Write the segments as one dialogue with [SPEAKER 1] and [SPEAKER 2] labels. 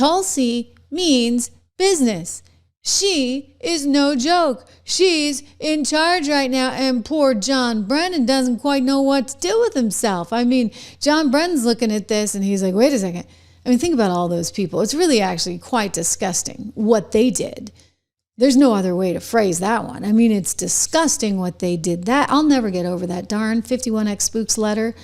[SPEAKER 1] Tulsi means business. She is no joke. She's in charge right now, and poor John Brennan doesn't quite know what to do with himself. I mean, John Brennan's looking at this and he's like, wait a second. I mean, think about all those people. It's really actually quite disgusting what they did. There's no other way to phrase that one. I mean, it's disgusting what they did. That I'll never get over that darn 51X Spooks letter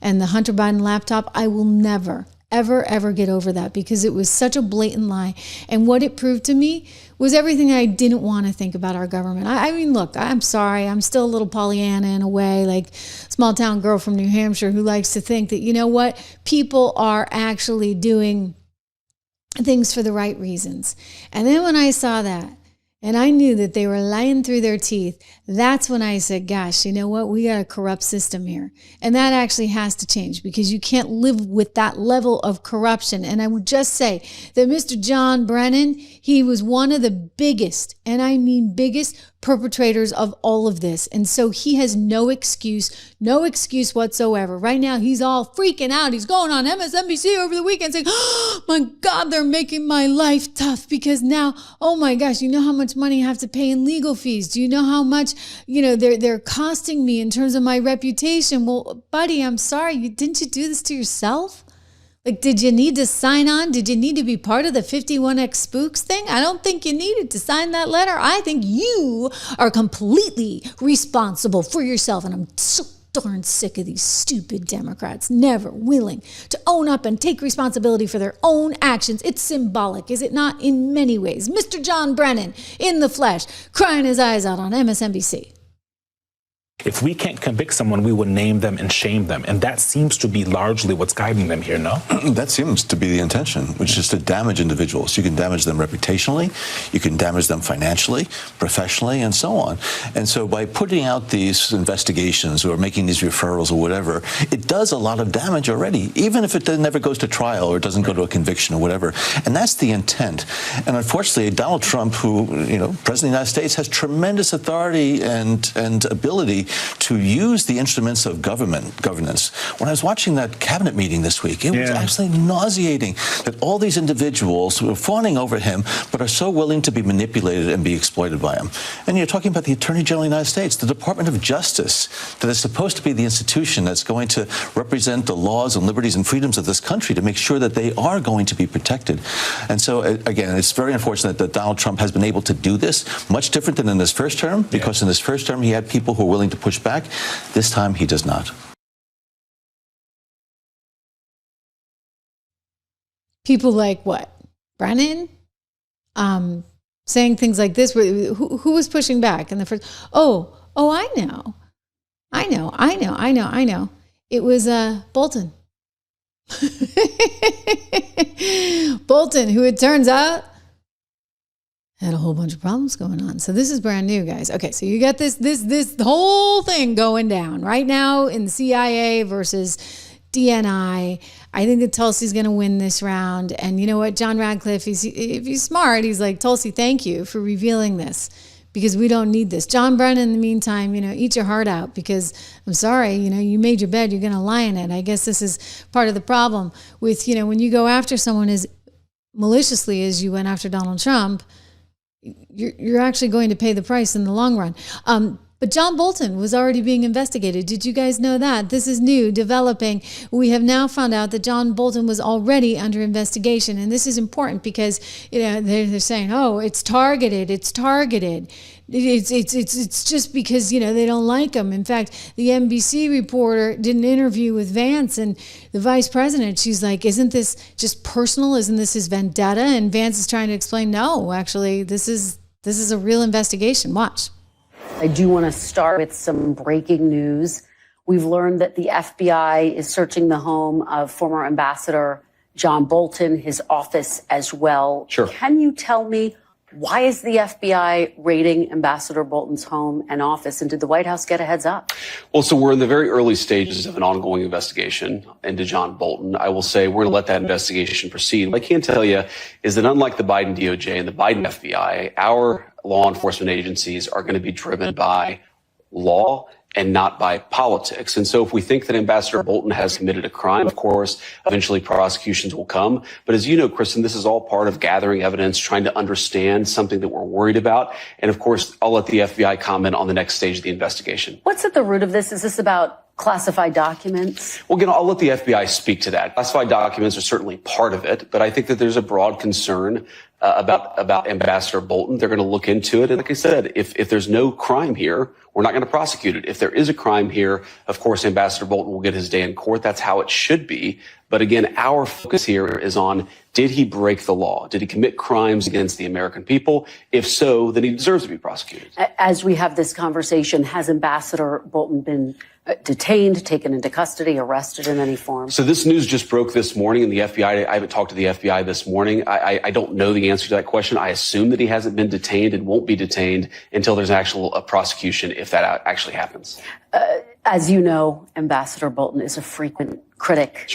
[SPEAKER 1] and the Hunter Biden laptop. I will never, ever get over that because it was such a blatant lie. And what it proved to me was everything I didn't want to think about our government. I mean, look, I'm sorry. I'm still a little Pollyanna in a way, like small town girl from New Hampshire who likes to think that, you know what, people are actually doing things for the right reasons. And then when I saw that, and I knew that they were lying through their teeth, that's when I said, gosh, you know what? We got a corrupt system here. And that actually has to change because you can't live with that level of corruption. And I would just say that Mr. John Brennan, he was one of the biggest, and I mean biggest, perpetrators of all of this. And so he has no excuse whatsoever. Right now, he's all freaking out. He's going on MSNBC over the weekend saying, oh my God, they're making my life tough because now, oh my gosh, you know how much money I have to pay in legal fees? Do you know how much, they're costing me in terms of my reputation? Well, buddy, I'm sorry. Didn't you do this to yourself? Like, did you need to sign on? Did you need to be part of the 51X Spooks thing? I don't think you needed to sign that letter. I think you are completely responsible for yourself. And I'm so darn sick of these stupid Democrats never willing to own up and take responsibility for their own actions. It's symbolic, is it not, in many ways? Mr. John Brennan, in the flesh, crying his eyes out on MSNBC.
[SPEAKER 2] If we can't convict someone, we will name them and shame them. And that seems to be largely what's guiding them here, no?
[SPEAKER 3] That seems to be the intention, which is to damage individuals. You can damage them reputationally, you can damage them financially, professionally, and so on. And so by putting out these investigations or making these referrals or whatever, it does a lot of damage already, even if it never goes to trial or it doesn't go to a conviction or whatever. And that's the intent. And unfortunately, Donald Trump, who, President of the United States, has tremendous authority and ability to use the instruments of governance. When I was watching that cabinet meeting this week, it was absolutely nauseating that all these individuals who are fawning over him, but are so willing to be manipulated and be exploited by him. And you're talking about the Attorney General of the United States, the Department of Justice, that is supposed to be the institution that's going to represent the laws and liberties and freedoms of this country to make sure that they are going to be protected. And so, again, it's very unfortunate that Donald Trump has been able to do this, much different than in his first term, because in his first term, he had people who were willing to push back. This time, he does not.
[SPEAKER 1] People like what? Brennan? Saying things like this. Who was pushing back in the first? Oh, I know. It was Bolton. Bolton, who it turns out had a whole bunch of problems going on. So this is brand new, guys. Okay, so you got this whole thing going down right now in the CIA versus DNI. I think that Tulsi's going to win this round. And you know what? John Radcliffe, if he's smart, he's like, Tulsi, thank you for revealing this because we don't need this. John Brennan, in the meantime, eat your heart out because I'm sorry, you made your bed, you're going to lie in it. I guess this is part of the problem with, when you go after someone as maliciously as you went after Donald Trump, you're actually going to pay the price in the long run. But John Bolton was already being investigated. Did you guys know that? This is new, developing. We have now found out that John Bolton was already under investigation. And this is important because, they're saying, oh, it's targeted. It's just because, they don't like him. In fact, the NBC reporter did an interview with Vance and the vice president. She's like, isn't this just personal? Isn't this his vendetta? And Vance is trying to explain, no, actually, this is a real investigation. Watch.
[SPEAKER 4] I do want to start with some breaking news. We've learned that the FBI is searching the home of former Ambassador John Bolton, his office as well.
[SPEAKER 5] Sure.
[SPEAKER 4] Can you tell me, why is the FBI raiding Ambassador Bolton's home and office? And did the White House get a heads up?
[SPEAKER 5] Well, so we're in the very early stages of an ongoing investigation into John Bolton. I will say we're going to let that investigation proceed. What I can tell you is that unlike the Biden DOJ and the Biden FBI, our law enforcement agencies are going to be driven by law and not by politics. And so if we think that Ambassador Bolton has committed a crime, of course, eventually prosecutions will come. But as you know, Kristen, this is all part of gathering evidence, trying to understand something that we're worried about. And of course, I'll let the FBI comment on the next stage of the investigation.
[SPEAKER 4] What's at the root of this? Is this about classified documents?
[SPEAKER 5] Well, again, I'll let the FBI speak to that. Classified documents are certainly part of it, but I think that there's a broad concern about Ambassador Bolton. They're going to look into it. And like I said, if there's no crime here, we're not going to prosecute it. If there is a crime here, of course, Ambassador Bolton will get his day in court. That's how it should be. But again, our focus here is on, did he break the law? Did he commit crimes against the American people? If so, then he deserves to be prosecuted. As
[SPEAKER 4] we have this conversation, has Ambassador Bolton been detained, taken into custody, arrested in any form? So this news just broke this morning, and the FBI, I haven't talked to the FBI this morning. I don't know the answer to that question. I assume that he hasn't been detained and won't be detained until there's actual prosecution, if that actually happens. As you know, Ambassador Bolton is a frequent critic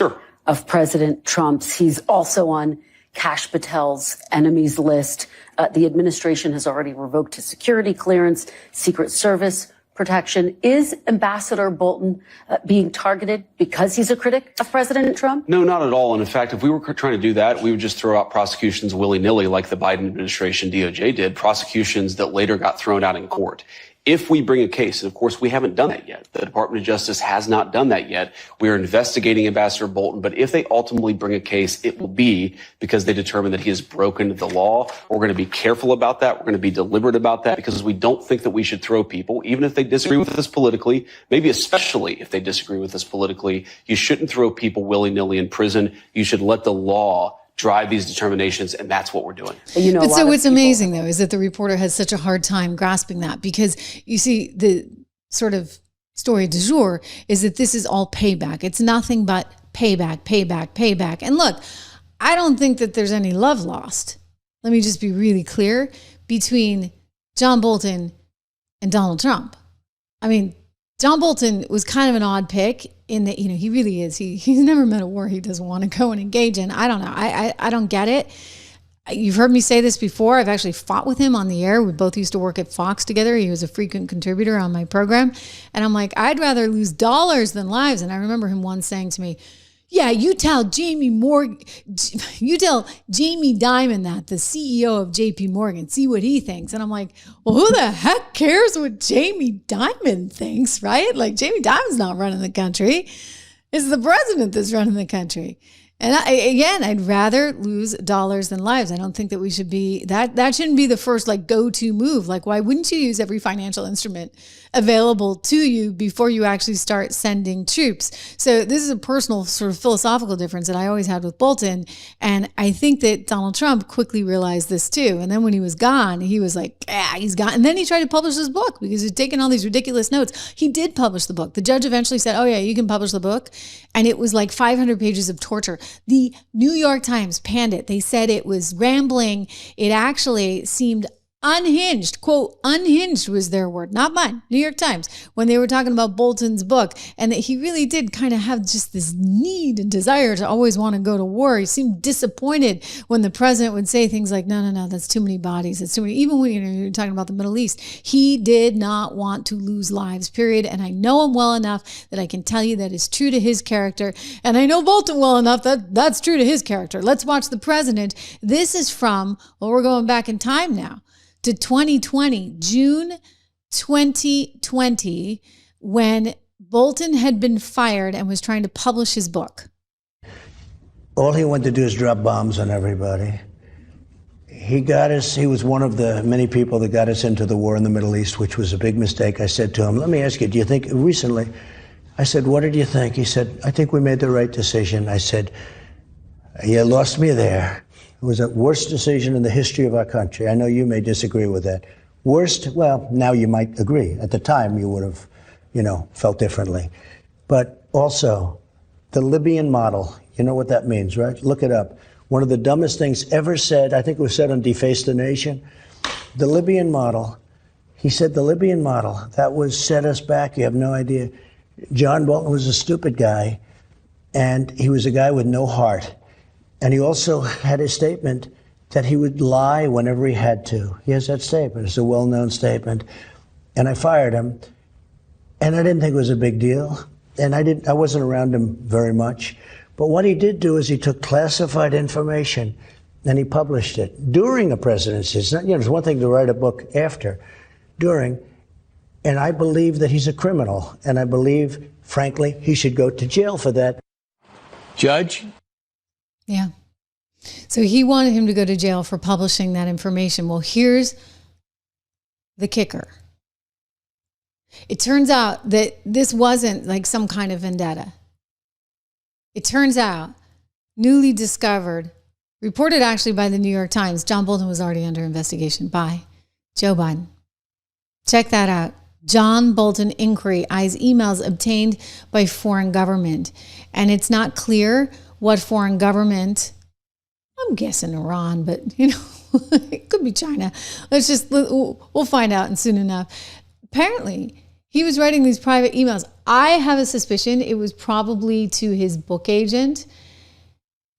[SPEAKER 4] of President Trump's. He's also on Kash Patel's enemies list. The administration has already revoked his security clearance, Secret Service protection. Is Ambassador Bolton being targeted because he's a critic of President Trump? No, not at all. And in fact, if we were trying to do that, we would just throw out prosecutions willy-nilly like the Biden administration DOJ did, prosecutions that later got thrown out in court. If we bring a case, and of course we haven't done that yet, the Department of Justice has not done that yet. We are investigating Ambassador Bolton, but if they ultimately bring a case, it will be because they determine that he has broken the law. We're going to be careful about that. We're going to be deliberate about that because we don't think that we should throw people, even if they disagree with us politically, maybe especially if they disagree with us politically. You shouldn't throw people willy-nilly in prison. You should let the law drive these determinations, and that's what we're doing.
[SPEAKER 1] You know, but so what's amazing, though, is that the reporter has such a hard time grasping that because, you see, the sort of story du jour is that this is all payback. It's nothing but payback, payback, payback. And look, I don't think that there's any love lost. Let me just be really clear between John Bolton and Donald Trump. I mean, John Bolton was kind of an odd pick in that, you know, he really is. He's never met a war he doesn't want to go and engage in. I don't know. I don't get it. You've heard me say this before. I've actually fought with him on the air. We both used to work at Fox together. He was a frequent contributor on my program. And I'm like, I'd rather lose dollars than lives. And I remember him once saying to me, yeah, you tell Jamie Dimon that, the CEO of JP Morgan, see what he thinks. And I'm like, well, who the heck cares what Jamie Dimon thinks, right? Like, Jamie Dimon's not running the country. It's the president that's running the country. And I'd rather lose dollars than lives. I don't think that we should be, that shouldn't be the first like go-to move. Like, why wouldn't you use every financial instrument available to you before you actually start sending troops? So this is a personal sort of philosophical difference that I always had with Bolton. And I think that Donald Trump quickly realized this too. And then when he was gone, he was like, yeah, he's gone. And then he tried to publish his book because he'd taken all these ridiculous notes. He did publish the book. The judge eventually said, oh yeah, you can publish the book. And it was like 500 pages of torture. The New York Times panned it. They said it was rambling. It actually seemed unhinged, quote, unhinged was their word, not mine, New York Times, when they were talking about Bolton's book, and that he really did kind of have just this need and desire to always want to go to war. He seemed disappointed when the president would say things like, no, that's too many bodies. It's too many. Even when you're talking about the Middle East, he did not want to lose lives, period. And I know him well enough that I can tell you that is true to his character. And I know Bolton well enough that that's true to his character. Let's watch the president. This is from, well, we're going back in time now, to 2020, June 2020, when Bolton had been fired and was trying to publish his book.
[SPEAKER 6] All he wanted to do is drop bombs on everybody. He was one of the many people that got us into the war in the Middle East, which was a big mistake. I said to him, let me ask you, do you think, recently, I said, what did you think? He said, I think we made the right decision. I said, you lost me there. It was the worst decision in the history of our country. I know you may disagree with that. Worst? Well, now you might agree. At the time, you would have, felt differently. But also, the Libyan model, you know what that means, right? Look it up. One of the dumbest things ever said, I think it was said on Deface the Nation, the Libyan model. He said the Libyan model, that set us back. You have no idea. John Bolton was a stupid guy, and he was a guy with no heart. And he also had a statement that he would lie whenever he had to. He has that statement. It's a well-known statement. And I fired him. And I didn't think it was a big deal. And I wasn't around him very much. But what he did do is he took classified information and he published it during a presidency. It's not, it's one thing to write a book after, during. And I believe that he's a criminal. And I believe, frankly, he should go to jail for that.
[SPEAKER 3] Judge?
[SPEAKER 1] Yeah. So he wanted him to go to jail for publishing that information. Well, here's the kicker. It turns out that this wasn't like some kind of vendetta. It turns out, newly discovered, reported actually by the New York Times, John Bolton was already under investigation by Joe Biden. Check that out. John Bolton inquiry, eyes emails obtained by foreign government. And it's not clear what foreign government, I'm guessing Iran, but it could be China. We'll find out soon enough. Apparently, he was writing these private emails. I have a suspicion it was probably to his book agent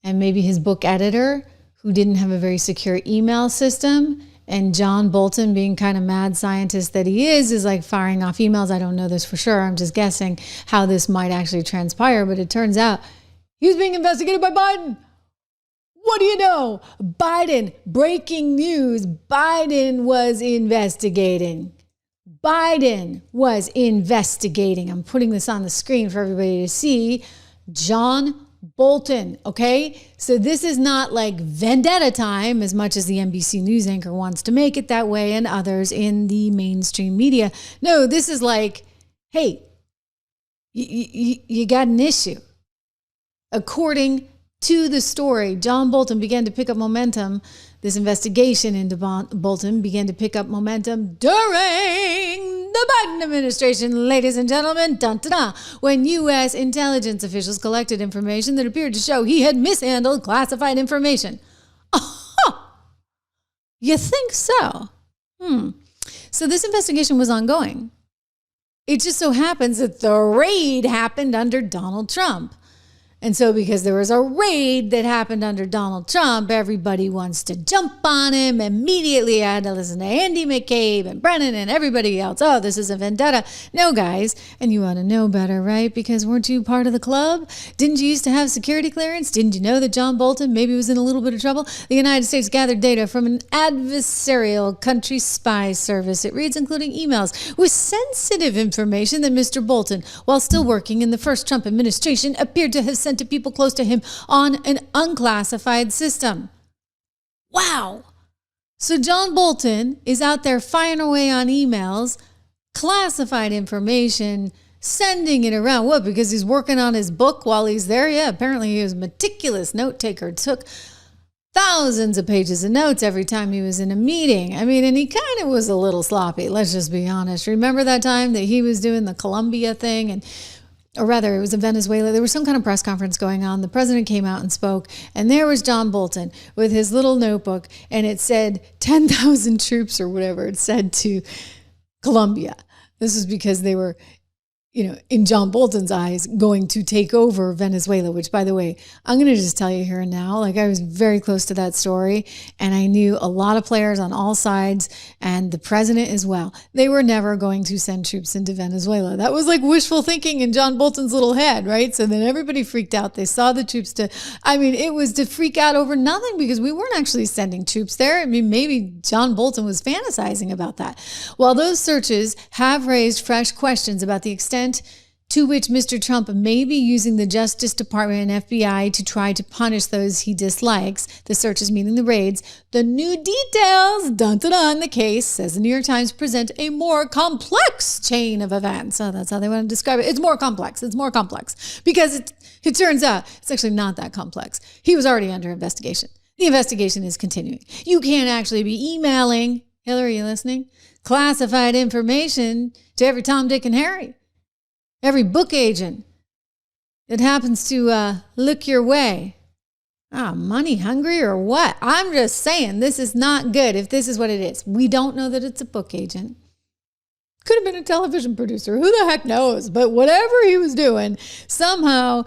[SPEAKER 1] and maybe his book editor, who didn't have a very secure email system. And John Bolton, being kind of mad scientist that he is like firing off emails. I don't know this for sure. I'm just guessing how this might actually transpire. But it turns out he was being investigated by Biden. What do you know? Biden, breaking news, Biden was investigating. Biden was investigating. I'm putting this on the screen for everybody to see. John Bolton, okay? So this is not like vendetta time as much as the NBC News anchor wants to make it that way and others in the mainstream media. No, this is like, hey, you got an issue. According to the story, John Bolton began to pick up momentum. This investigation into Bolton began to pick up momentum during the Biden administration, ladies and gentlemen, when U.S. intelligence officials collected information that appeared to show he had mishandled classified information. You think so? So this investigation was ongoing. It just so happens that the raid happened under Donald Trump. And so because there was a raid that happened under Donald Trump, everybody wants to jump on him. Immediately I had to listen to Andy McCabe and Brennan and everybody else. Oh, this is a vendetta. No, guys. And you ought to know better, right? Because weren't you part of the club? Didn't you used to have security clearance? Didn't you know that John Bolton maybe was in a little bit of trouble? The United States gathered data from an adversarial country spy service. It reads, including emails with sensitive information that Mr. Bolton, while still working in the first Trump administration, appeared to have sent to people close to him on an unclassified system. Wow. So John Bolton is out there firing away on emails, classified information, sending it around. What? Because he's working on his book while he's there? Yeah, apparently he was a meticulous note taker. Took thousands of pages of notes every time he was in a meeting. I mean, and he kind of was a little sloppy. Let's just be honest. Remember that time that he was doing the Colombia thing or rather, it was in Venezuela. There was some kind of press conference going on. The president came out and spoke, and there was John Bolton with his little notebook, and it said 10,000 troops or whatever it said to Colombia. This is because they were, in John Bolton's eyes, going to take over Venezuela, which, by the way, I'm going to just tell you here and now, I was very close to that story, and I knew a lot of players on all sides, and the president as well. They were never going to send troops into Venezuela. That was like wishful thinking in John Bolton's little head, right? So then everybody freaked out. They saw the troops it was to freak out over nothing because we weren't actually sending troops there. I mean, maybe John Bolton was fantasizing about that. Well, those searches have raised fresh questions about the extent to which Mr. Trump may be using the Justice Department and FBI to try to punish those he dislikes. The searches, meaning the raids. The new details, in the case, says the New York Times, present a more complex chain of events. So that's how they want to describe it. It's more complex. Because it turns out it's actually not that complex. He was already under investigation. The investigation is continuing. You can't actually be emailing, Hillary, you listening? Classified information to every Tom, Dick, and Harry. Every book agent that happens to look your way. Money hungry or what? I'm just saying this is not good if this is what it is. We don't know that it's a book agent. Could have been a television producer. Who the heck knows? But whatever he was doing, somehow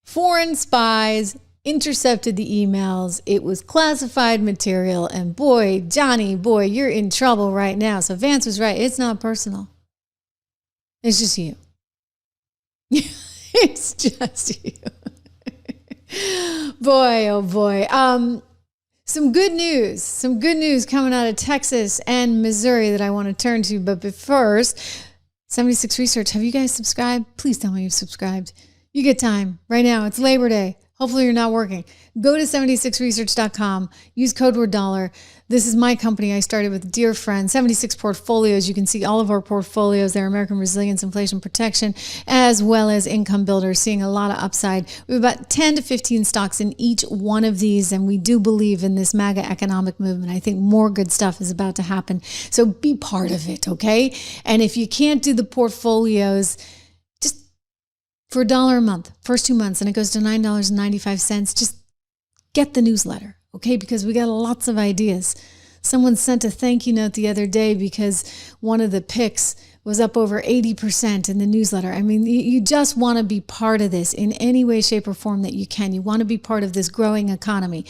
[SPEAKER 1] foreign spies intercepted the emails. It was classified material. And boy, Johnny, you're in trouble right now. So Vance was right. It's not personal. It's just you. It's just you. Boy, oh boy. Some good news coming out of Texas and Missouri that I want to turn to. But first, 76 Research, have you guys subscribed? Please tell me you've subscribed. You get time right now. It's Labor Day. Hopefully you're not working. Go to 76research.com. Use code word $. This is my company. I started with a dear friend, 76 Portfolios. You can see all of our portfolios there, American Resilience, Inflation Protection, as well as Income Builders, seeing a lot of upside. We have about 10 to 15 stocks in each one of these, and we do believe in this MAGA economic movement. I think more good stuff is about to happen. So be part of it, okay? And if you can't do the portfolios, for $1 a month, first 2 months, and it goes to $9.95. Just get the newsletter, okay? Because we got lots of ideas. Someone sent a thank you note the other day because one of the picks was up over 80% in the newsletter. I mean, you just want to be part of this in any way, shape, or form that you can. You want to be part of this growing economy.